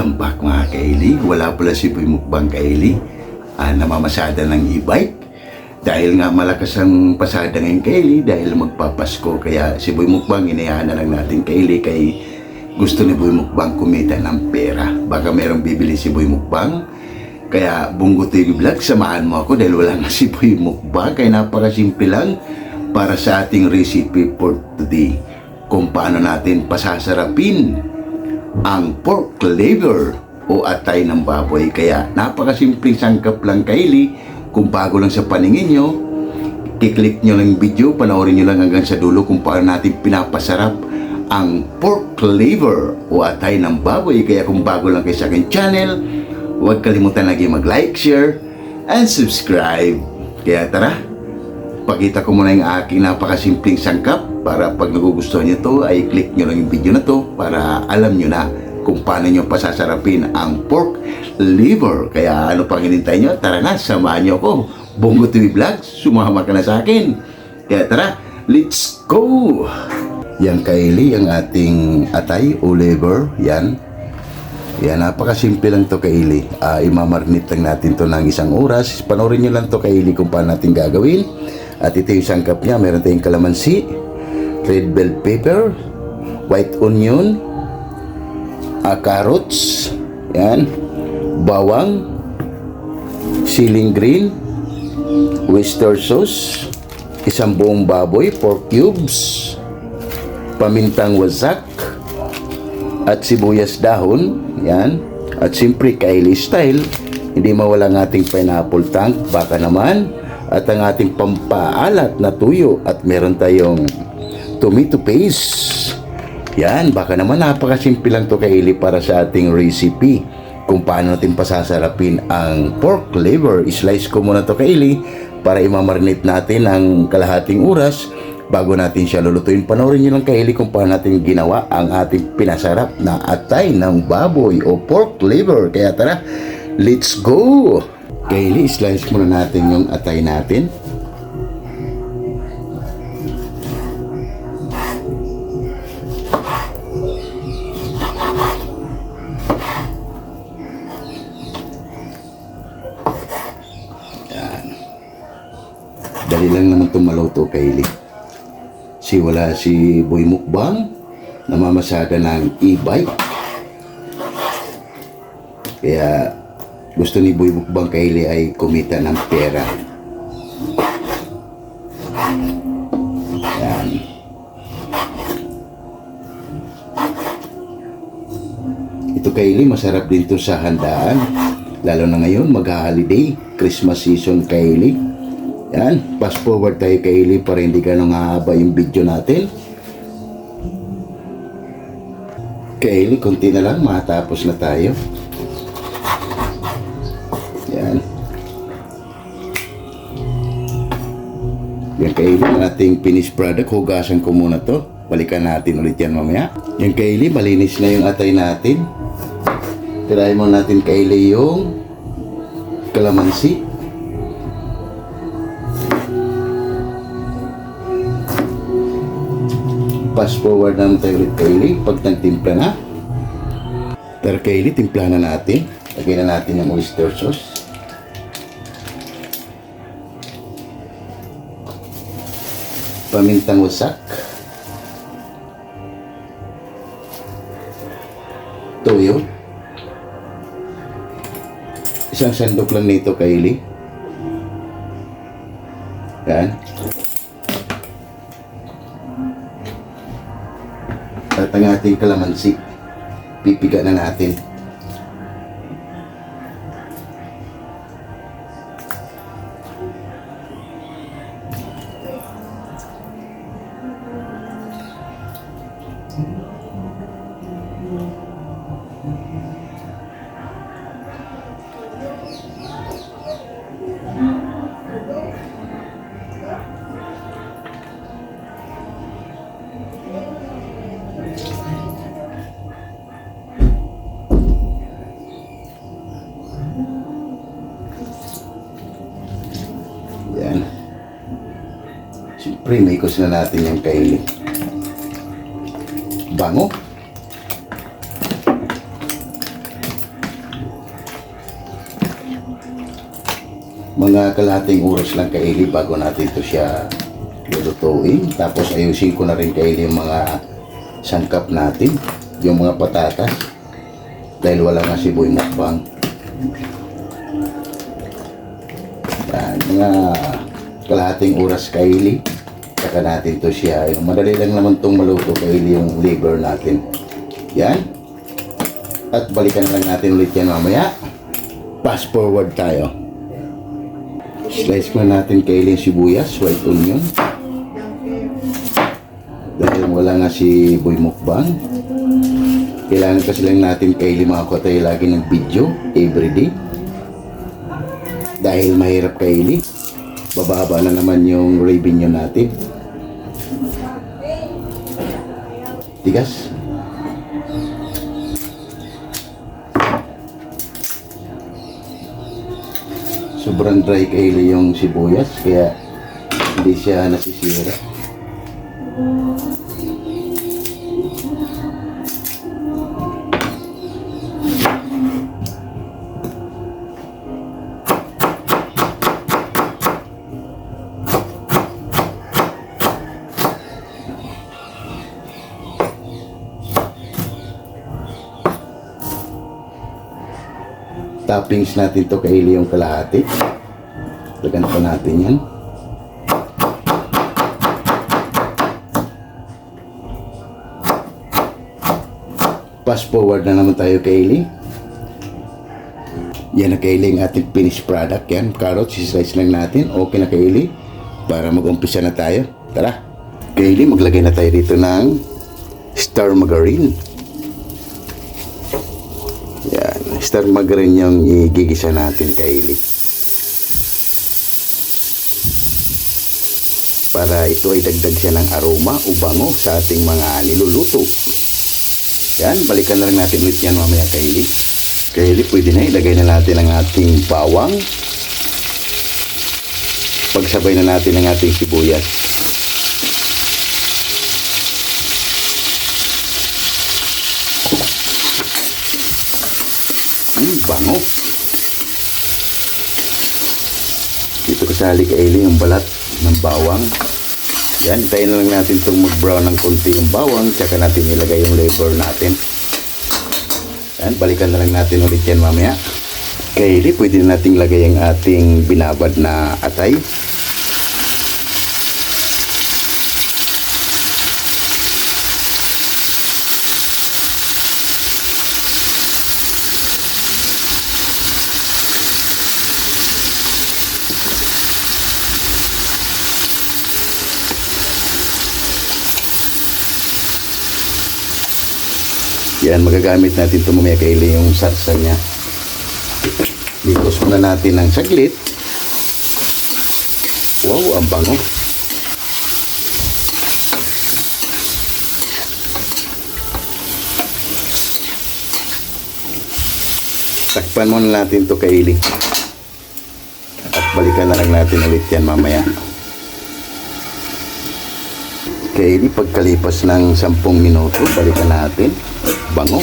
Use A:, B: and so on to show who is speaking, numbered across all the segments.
A: Welcome back mga kaili. Wala pala si Boy Mukbang kaili. Namamasada ng e-bike. Dahil nga malakas ang pasada ngayon kaili dahil magpapasko. Kaya si Boy Mukbang inayaan na lang natin kaili kay gusto ni Boy Mukbang kumita ng pera. Baka merong bibili si Boy Mukbang. Kaya Bungo TV Vlog, samahan mo ako dahil wala nga si Boy Mukbang. Kaya napakasimple lang para sa ating recipe for today. Kung paano natin pasasarapin ang pork liver o atay ng baboy. Kaya napakasimpleng sangkap lang kaili. Kung bago lang sa paningin nyo, kiklik nyo lang yung video, panoorin nyo lang hanggang sa dulo kung paano natin pinapasarap ang pork liver o atay ng baboy. Kaya kung bago lang kayo sa aking channel, huwag kalimutan lagi mag-like, share, and subscribe. Kaya tara, pakita ko muna yung aking napakasimpleng sangkap para pag nagugustuhan nyo to ay click nyo lang yung video na to para alam nyo na kung paano nyo pasasarapin ang pork liver. Kaya ano pang hinintay nyo? Tara na, samahan nyo ako. Bungo TV Vlog, sumama ka na sa akin. Kaya tara, let's go! Yan kaili, ang ating atay o liver. Yan, napakasimple lang to kaili. Imamarnit lang natin to ng 1 oras. Panoorin nyo lang to kaili kung paano natin gagawin. At ito yung sangkap niya. Meron tayong kalamansi, red bell pepper, white onion, carrots, yan, bawang, siling green, oyster sauce, 1 buong baboy, pork cubes, pamintang wasak, at sibuyas dahon, yan, at siyempre kaili style, hindi mawala ang ating pineapple tank, baka naman, at ang ating pampaalat na tuyo, at meron tayong tomato paste. Yan, baka naman napakasimple lang to kaili para sa ating recipe kung paano natin pasasarapin ang pork liver. Slice ko muna to kaili para imamarinate natin ng kalahating oras bago natin siya lulutuin. Panoorin nyo lang kaili kung paano natin ginawa ang ating pinasarap na atay ng baboy o pork liver. Kaya tara, let's go! Kaili, slice muna natin yung atay natin. Dali lang naman itong maluto kaili. Wala si Boy Mukbang, namamasada ng e-bike. Kaya gusto ni Boy Mukbang kaili ay kumita ng pera. Yan. Ito kaili, masarap din to sa handaan. Lalo na ngayon, mag-holiday, Christmas season kaili. Yan, fast forward tayo kaili para hindi ganong haba yung video natin. Kaili, konti na lang, matapos na tayo. Yan. Yan kaili, ang ating finished product. Hugasan ko muna to. Balikan natin ulit yan mamaya. Yan kaili, malinis na yung atay natin. Tirahin mo natin kaili yung kalamansi. Fast forward naman tayo ulit kaili pag nagtimpla na. Tara kaili, timpla na natin. Lagyan na natin ng oyster sauce. Pamintang wasak. Toyo. 1 sandok lang nito kaili. Yan. At ang ating kalamansi, pipiga na natin. Yan. Siyempre, may ikos na natin yung kaili. Bango. Mga kalahating oras lang kaili bago natin ito siya lulutuin. Tapos ayusin ko na rin kaili yung mga sangkap natin, yung mga patatas. Dahil wala nga si Boy Mukbang. Yan, mga kalahating oras kaili. Saka natin to siya. Yung madali lang naman itong maluto kaili yung liver natin. Yan. At balikan na lang natin ulit yan mamaya. Fast forward tayo. Slice mo natin kaili yung sibuyas, white onion. Dahil wala nga si Boy Mukbang. Kailangan kasi lang natin kaili mga kotay lagi ng video everyday. Dahil mahirap kaili. Bababa na naman yung revenue natin. Tigas. Sobrang dry kaili yung sibuyas kaya hindi siya nasisira. Toppings natin to kaili yung kalahati. Lagyan pa natin yan. Fast forward na naman tayo kaili. Yan na kaili ang ating finished product. Yan, carrots, slice lang natin. Okay na kaili. Para mag-umpisa na tayo. Tara. Kaili, maglagay na tayo dito ng star margarine. Star margarine yung igigisa natin kaili. Para ito ay dagdag siya ng aroma o bango sa ating mga niluluto. Yan, balikan na lang natin ulit yan mamaya kaili. Kaili, pwede na ilagay na natin ang ating bawang. Pagsabay na natin ang ating sibuyas. Bango. Dito kasali kaili yung balat ng bawang. Yan, tayo na lang natin itong mag-brown ng konti yung bawang, tsaka natin ilagay yung liver natin. Yan, balikan na lang natin ulit yan mamaya. Kaili, pwede na natin lagay ang ating binabad na atay. Yan, magagamit natin ito mamaya kaili yung sarsa niya. Litos muna natin ng saglit. Wow, ang bango. Takpan muna natin ito kaili. At balikan na lang natin ulit yan mamaya. Kaili, pagkalipas ng 10 minuto, balikan natin. Bango.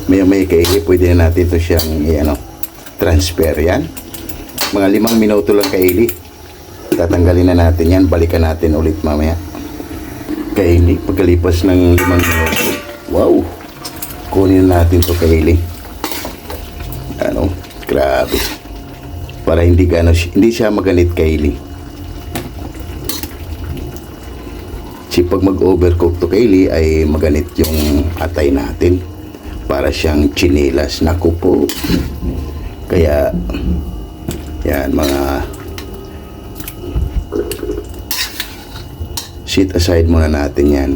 A: May kaili, pwede na natin ito siyang transfer yan. Mga 5 minuto lang kaili. Tatanggalin na natin yan. Balikan natin ulit mamaya. Kaili, pagkalipas ng 5 minuto. Wow! Kunin natin ito kaili. Grabe. Para hindi siya maganit kaili. Kasi pag mag-overcook to kaili ay maganit yung atay natin. Para siyang chinilas. Naku po. Kaya yan mga set aside muna natin yan.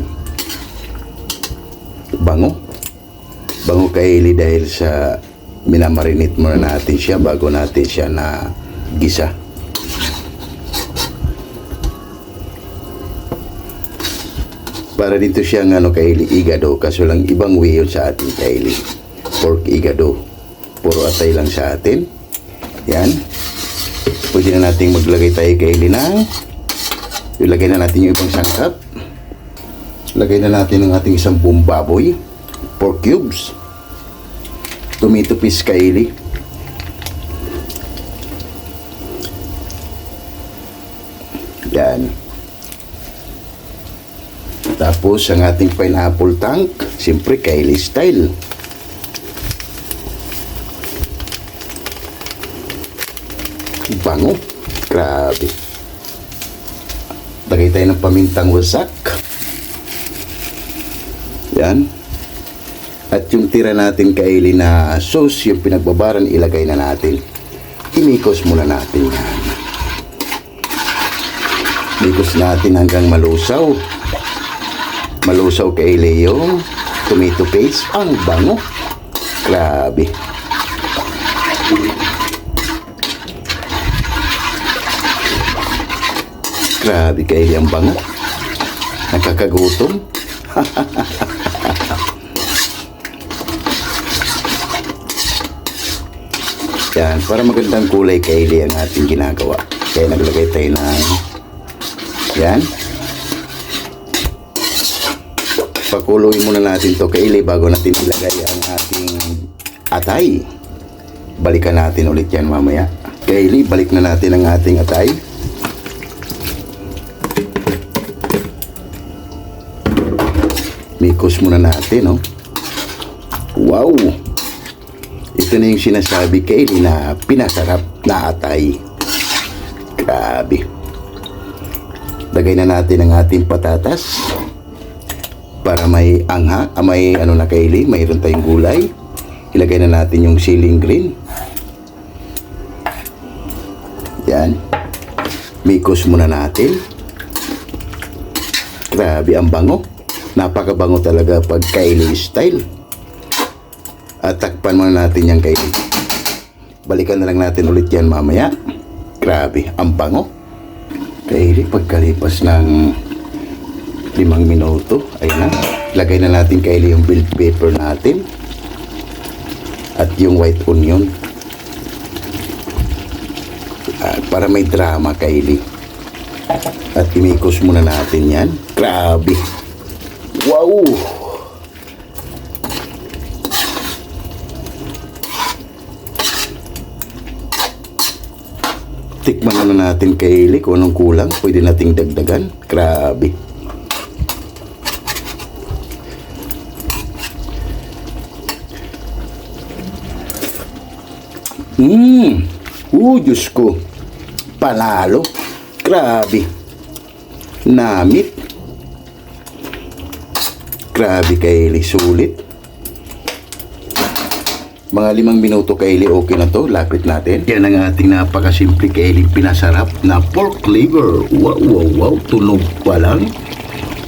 A: Bango. Bango kaili dahil sa minamarinate muna natin siya bago natin siya na gisa. Para dito siya kaili igado, kaso lang ibang way yun sa ating kaili. Pork igado. Puro atay lang sa atin. Yan. Pwede na natin maglagay tayo kaili ng Ilagay na natin yung ibang sangkap. Lagay na natin ang ating isang buong baboy, pork cubes, tomato paste kaili, yan. Tapos ang ating pineapple tank, siyempre kaili style. Bango, grabe. Lagay tayo ng pamintang wasak. Yan. At yung tira natin kaili na sauce, yung pinagbabaran, ilagay na natin. Imikos muna natin yan. Imikos natin hanggang malusaw. Malusaw kaili yung tomato paste. Ang bango. Grabe. Grabe kaili ang bango. Nakakagutom. Yan, para magandang kulay kaili ang ating ginagawa. Kaya naglagay tayo ng yan. Pakuluin muna natin to kaili bago natin ilagay ang ating atay. Balikan natin ulit yan mamaya. Kaili, balik na natin ang ating atay. Mikos muna natin, no? Wow! Ito na yung sinasabi kaili na pinasarap na atay. Grabe. Lagay na natin ang ating patatas para may angha, may ano na kaili, mayroon tayong gulay. Ilagay na natin yung siling green. Yan. Mikos muna natin. Grabe ang bango. Napakabango talaga pag kaili style. At takpan muna natin yung kaili. Balikan na lang natin ulit yan mamaya. Grabe, ang bango. Kaili pagkalipas ng 5 minuto. Ayun na. Lagay na natin kaili yung bell pepper natin. At yung white onion. Para may drama kaili. At imikos muna natin yan. Grabe. Wow! Tikman na natin kaili kung anong kulang. Pwede nating dagdagan. Grabe. Diyos ko. Panalo. Grabe. Namit. Grabe kaili. Sulit. Mga 5 minuto kaili, okay na to. Lapit natin. Yan ang ating napakasimple kaili pinasarap na pork liver. Wow, wow, wow. Tunog pa lang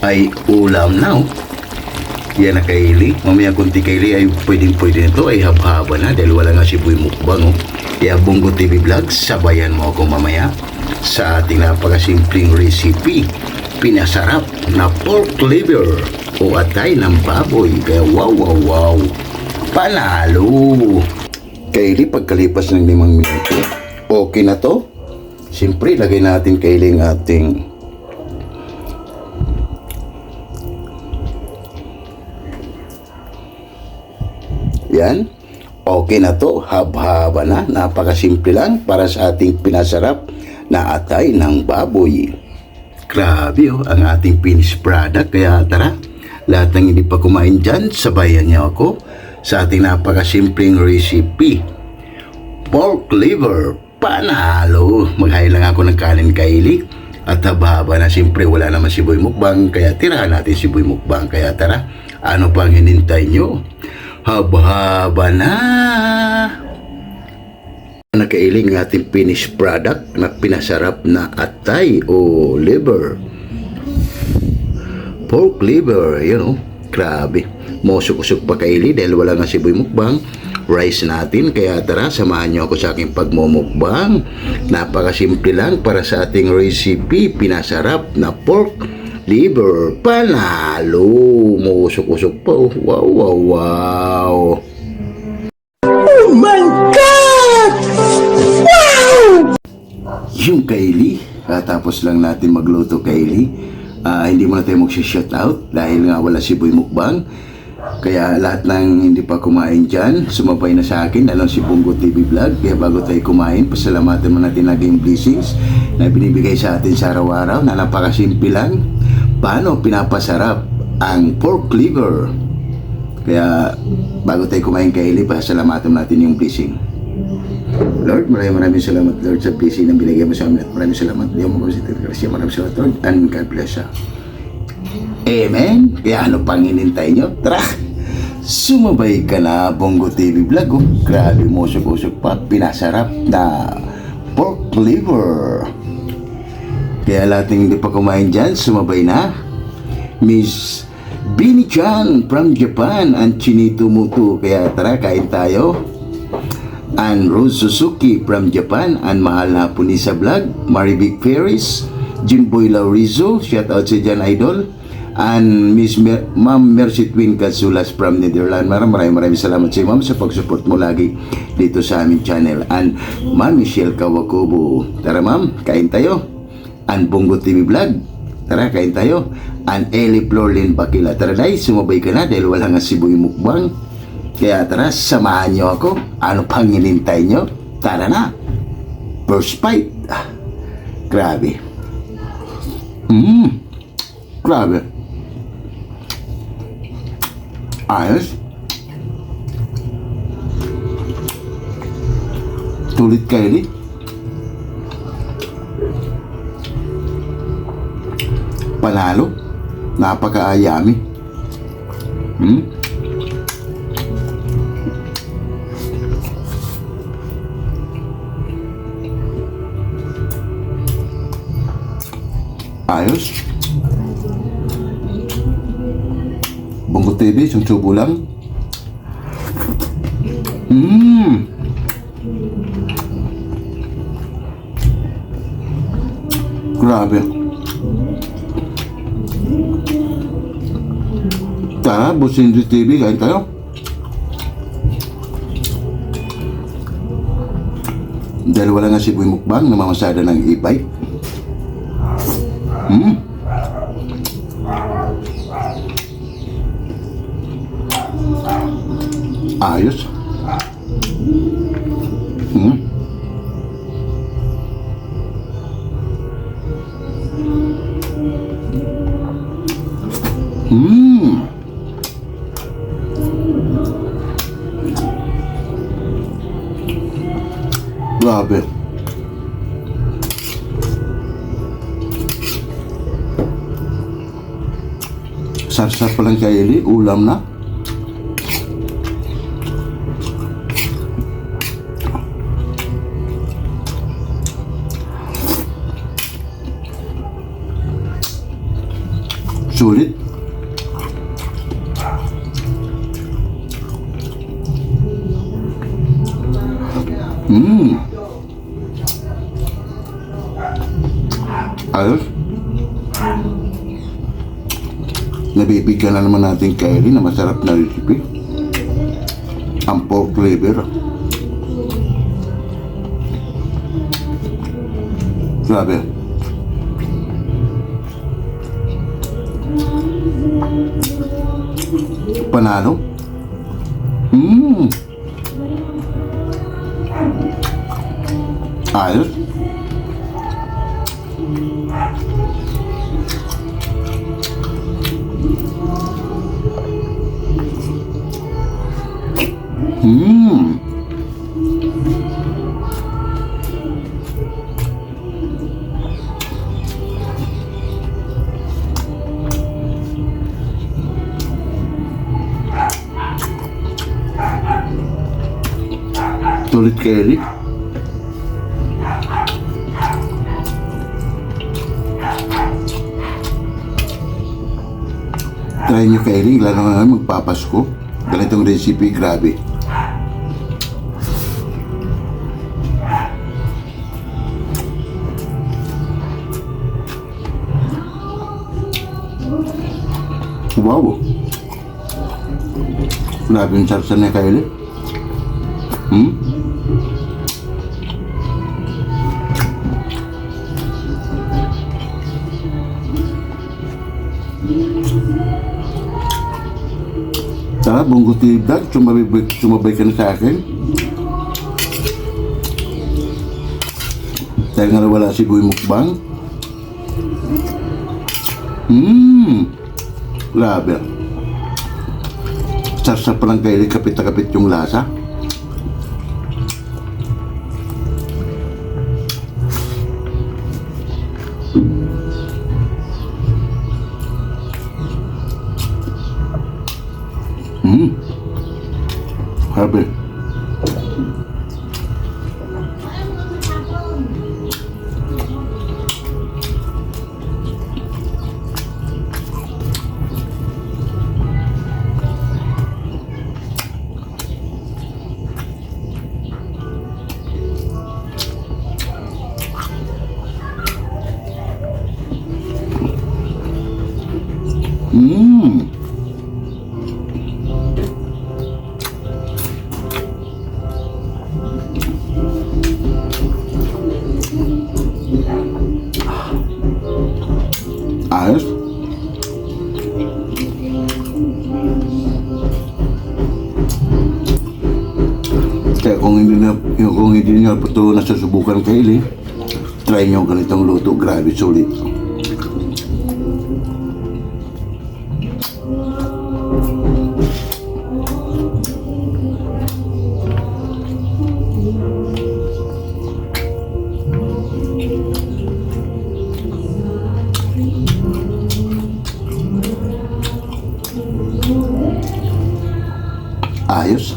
A: ay ulam na. Yan na kaili. Mamaya kunti kaili ay pwedeng nito ay haba-haba na dahil wala nga siboy mukbang. Kaya Bongo TV Vlogs, sabayan mo ako mamaya sa ating napakasimpleng recipe. Pinasarap na pork liver o atay ng baboy. Kaya wow, wow, wow. Panalo! Kaili, pagkalipas ng 5 minuto, okay na to. Siyempre, lagay natin kaili ang ating yan. Okay na to. Haba-haba na. Napakasimple lang para sa ating pinasarap na atay ng baboy. Grabe ang ating finished product. Kaya tara, lahat ng hindi pa kumain dyan, sabayan niyo ako sa ating napakasimpleng recipe. Pork liver, panalo. Maghain lang ako ng kanin kaili. At haba-haba na, siyempre wala naman siboy mukbang. Kaya tirahan natin siboy mukbang. Kaya tara, ano pang hinintay nyo? Haba-haba na. Nakailing ating finished product na pinasarap na atay o liver. Pork liver, you know. Grabe. Musok-usok pa kaili dahil wala nga siboy mukbang. Rice natin. Kaya tara, samahan nyo ako sa aking pagmumukbang. Napakasimple lang para sa ating recipe. Pinasarap na pork liver. Panalo. Musok-usok pa. Wow, wow, wow. Oh my God! Wow! Yung kaili, Katapos lang natin magluto, Kylie. Hindi mo na tayo mag-shout out dahil nga wala si Boy Mukbang. Kaya lahat ng hindi pa kumain dyan, sumabay na sa akin, alam si Bungo TV Vlog. Kaya bago tayo kumain, pasalamatan mo natin naging blessings na binibigay sa atin sa araw-araw na napakasimple lang. Paano pinapasarap ang pork liver? Kaya bago tayo kumain, Kylie, pasalamatan natin yung blessing. Lord, maraming salamat, Lord, sa blessing na binigay mo sa amin at maraming salamat. Diyan mo kasi Gracia, maraming salamat, Lord, and God bless you. Amen? Kaya ano pang inintay nyo? Tara! Sumabay ka na, Bungo TV Vlog. Oh. Grabe, musok-usok pa. Pinasarap na pork liver. Kaya lahat ng hindi pa kumain dyan, sumabay na. Miss Bini-chan from Japan, ang Chinito Mutu. Kaya tara, kain tayo. And Rose Suzuki from Japan, ang mahal na Punisa Vlog. Maribig Ferris, Jimboy Laurizo, shout out sa Jan Idol. And Miss Ma'am Mercy Twin Casulas from Netherlands. Maraming salamat sa Ma'am sa pag-support mo lagi dito sa aming channel. And Ma'am Michelle Kawakubo. Tara Ma'am, kain tayo. And Bungo TV Vlog. Tara, kain tayo. And Ellie Florlin Bakila. Tara dahil, sumabay ka na dahil wala nga si Boy Mukbang. Kaya tara, samahan nyo ako. Ano pang hinintay nyo? Tara na. First bite. Grabe. Grabe. Ayos. Tulit, Kylie. Panalo. Napaka-ayami. Ayos. Bungo TV, isang tubo lang. Grabe. Tara, Busindri TV, kain tayo. Dahil wala nga si Boy Mukbang, namamasada ng e-bike. Ayos. Grabe. Sarap pa lang, Kylie, ulam na. Sulit. Ayos. Nabibigyan na naman natin Kylie na masarap na recipe. Ang pork liver. Grabe. Panalo. Ayos. Sulit, Kylie. Try nyo, Kylie, lalo na magpapasko. Ganitong recipe, grabe. Wow. Grabe yung sarsa niya, Kylie. Tara, Bongo TV Vlog, sumabay ka na sa akin. Dahil nga wala si Boy Mukbang. Grabe. Sarsa pa lang kayo, kapit-kapit yung lasa. Grabe. Ayos. Kaya kung hindi niyo pa ito nasusubukan kaili, try niyo ang ganitong luto. Grabe, sulit. Ayos.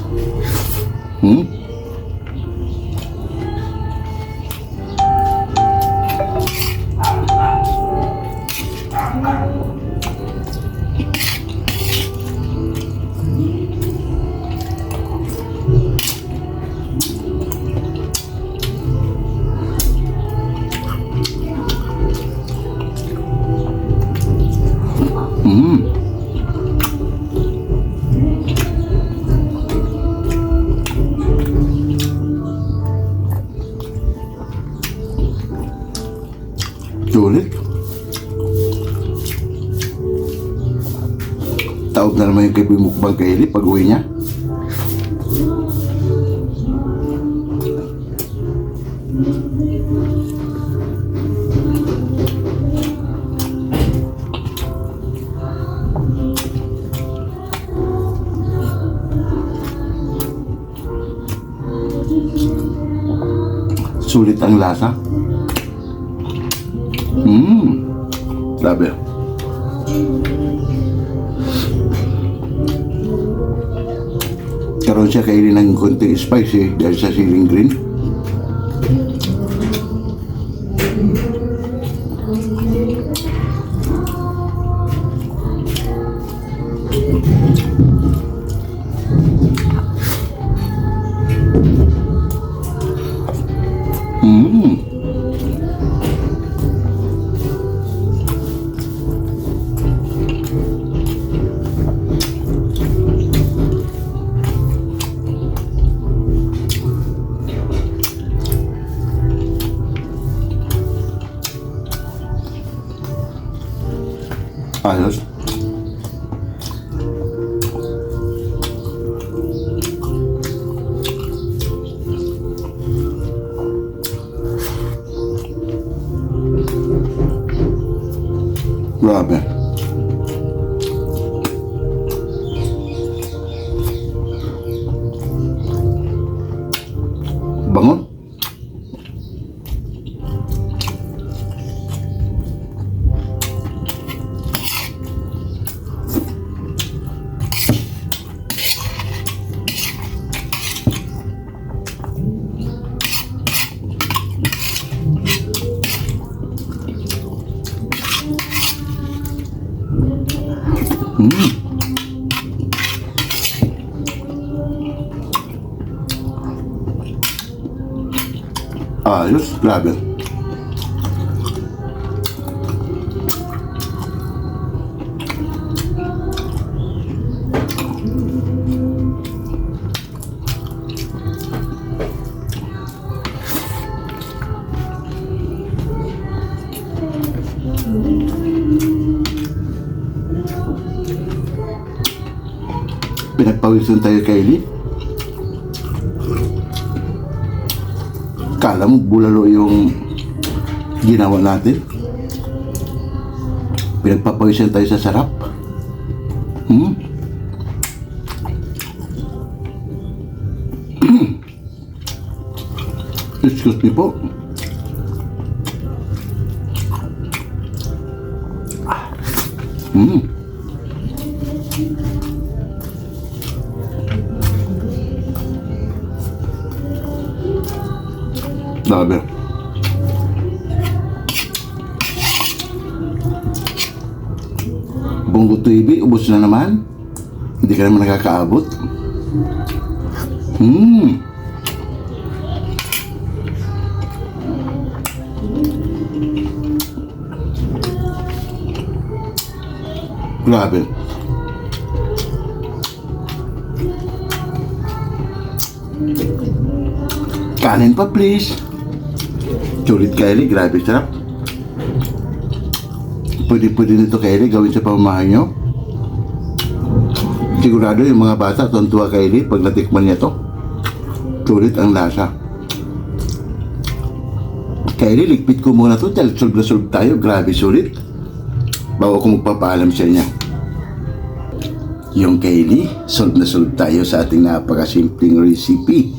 A: Sulit. Tawag na naman yung kay Boy Mukbang kaili pag uwi niya. Sulit ang lasa. Grabe. Karoon siya kainin ng konting spicy dahil sa siling green. Ayos. Grabe. Bangon. Ayos, grabe. Pinagpawisan tayo kay Eli. Kala mo bulalo yung ginawa natin. Pinagpapawisan tayo sa sarap. Excuse me po. Grabe. Bongo TV, ubos na naman. Hindi ka naman nakakaabot. Grabe. Kanin pa please. Sulit Kylie, grabe sarap. Pwede nito Kylie, gawin sa pamamahay nyo. Sigurado yung mga bata tuntua Kylie pag natikman niya to. Sulit ang lasa. Kylie, ligpit ko muna to dahil solve tayo. Grabe sulit. Bago ko magpapaalam sa inyo. Yung Kylie, solve tayo sa ating napakasimpleng recipe.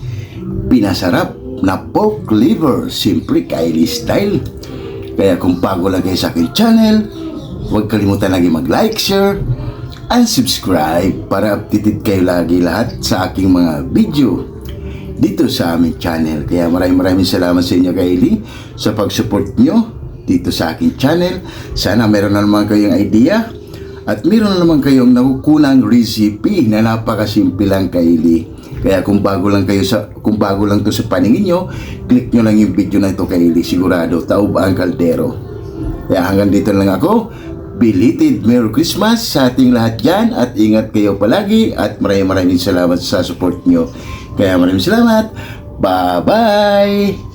A: Pinasarap na pork liver, simple Kylie style. Kaya kung bago lang kayo sa aking channel, huwag kalimutan lagi mag-like, share, and subscribe para updated kayo lagi lahat sa aking mga video dito sa aming channel. Kaya maraming salamat sa inyo Kylie sa pag-support nyo dito sa aking channel. Sana meron na naman kayong idea at meron na naman kayong nakukunang recipe na napakasimple lang Kylie. Kaya kung bago lang to sa paningin nyo, click nyo lang yung video na ito Kylie. Sigurado, taob ang kaldero. Kaya hanggang dito lang ako. Belated Merry Christmas sa ating lahat dyan. At ingat kayo palagi. At maraming salamat sa support nyo. Kaya maraming salamat. Bye-bye!